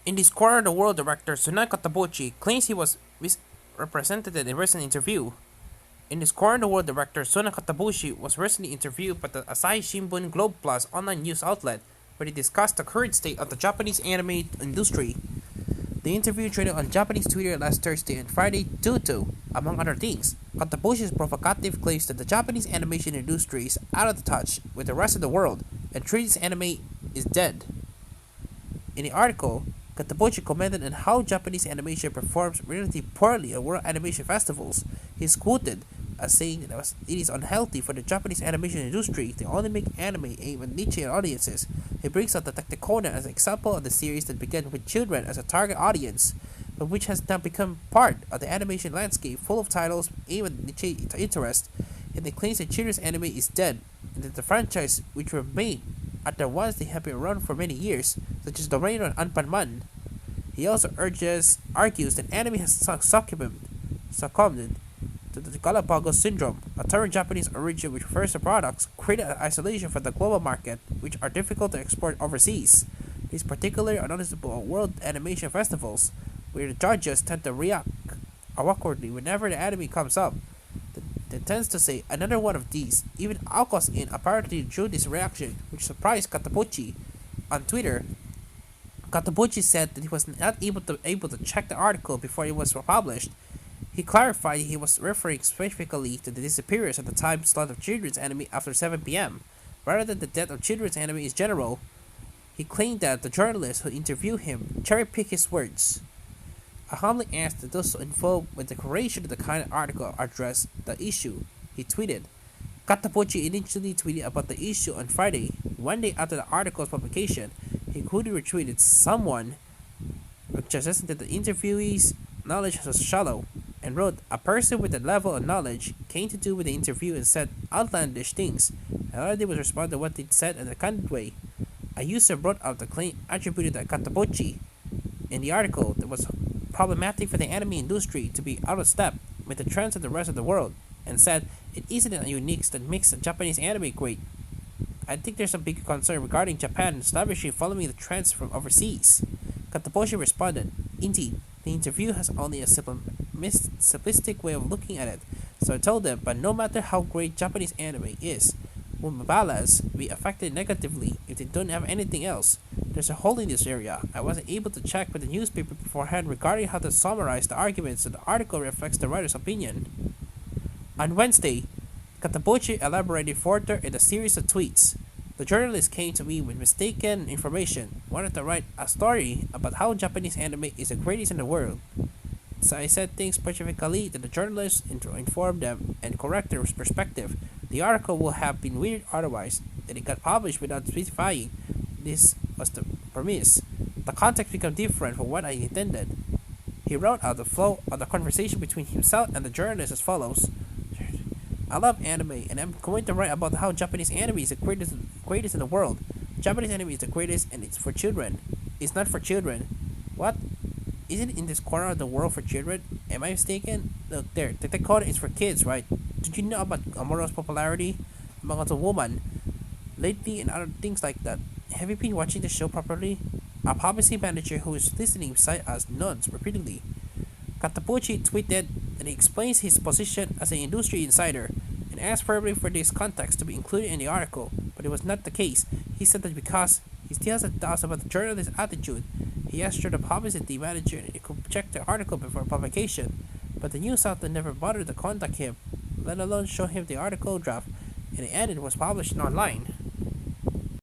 In this corner, the world director Sunao Katabuchi claims he was misrepresented in a recent interview. In this corner, the world director Sunao Katabuchi was recently interviewed by the Asahi Shimbun Globe Plus online news outlet, where he discussed the current state of the Japanese anime industry. The interview traded on Japanese Twitter last Thursday and Friday due to, among other things, Katabuchi's provocative claims that the Japanese animation industry is out of touch with the rest of the world and treats anime is dead. In the article, Katabuchi commented on how Japanese animation performs relatively poorly at world animation festivals. He is quoted as saying that it is unhealthy for the Japanese animation industry to only make anime aimed at niche audiences. He brings up the Tacticona as an example of the series that began with children as a target audience, but which has now become part of the animation landscape full of titles aimed at niche interest, and he claims that children's anime is dead, and that the franchise which were made are the ones that have been around for many years, such as Doraemon and Anpanman. He also argues that anime has succumbed to the Galapagos syndrome, a term of Japanese origin which refers to products created in isolation for the global market, which are difficult to export overseas. This is particularly noticeable at world animation festivals, where the judges tend to react awkwardly whenever the anime comes up. They tends to say another one of these. Even Alcos apparently drew this reaction, which surprised Katabuchi. On Twitter, Katabuchi said that he was not able to check the article before it was published. He clarified he was referring specifically to the disappearance of the time slot of children's anime after 7 p.m., rather than the death of children's anime in general. He claimed that the journalist who interviewed him cherry-picked his words. I humbly asked that those involved with the creation of the kind of article address the issue, he tweeted. Katabuchi initially tweeted about the issue on Friday, one day after the article's publication. He quickly retweeted someone suggesting that the interviewee's knowledge was shallow, and wrote, "A person with a level of knowledge came to do with the interview and said outlandish things, and all I did was respond to what they said in a candid way." A user brought up the claim attributed to Katabuchi in the article that was problematic for the anime industry to be out of step with the trends of the rest of the world, and said it isn't a unique that makes Japanese anime great. I think there's a big concern regarding Japan establishing following the trends from overseas. Katabuchi responded, "Indeed, the interview has only a simplistic way of looking at it, so I told them, but no matter how great Japanese anime is, will Mabalas be affected negatively if they don't have anything else? There's a hole in this area. I wasn't able to check with the newspaper beforehand regarding how to summarize the arguments, so the article reflects the writer's opinion." On Wednesday, Katabuchi elaborated further in a series of tweets. The journalist came to me with mistaken information, wanted to write a story about how Japanese anime is the greatest in the world. So I said things specifically to the journalist to inform them and correct their perspective. The article would have been weird otherwise, that it got published without specifying this was the premise. The context became different from what I intended. He wrote out the flow of the conversation between himself and the journalist as follows. "I love anime, and I'm going to write about how Japanese anime is the greatest in the world. Japanese anime is the greatest, and it's for children. It's not for children. What? Isn't it in this corner of the world for children? Am I mistaken? Look there, the Tacticona is for kids, right? Did you know about Amoro's popularity among the women lately and other things like that? Have you been watching the show properly?" A policy manager who is listening beside us nods repeatedly. Katabuchi tweeted that he explains his position as an industry insider and asked verbally for this context to be included in the article, but it was not the case. He said that because he still has doubts about the journalist's attitude, he asked the publicity manager if he could check the article before publication, but the news outlet never bothered to contact him, let alone show him the article draft, and the edit was published online.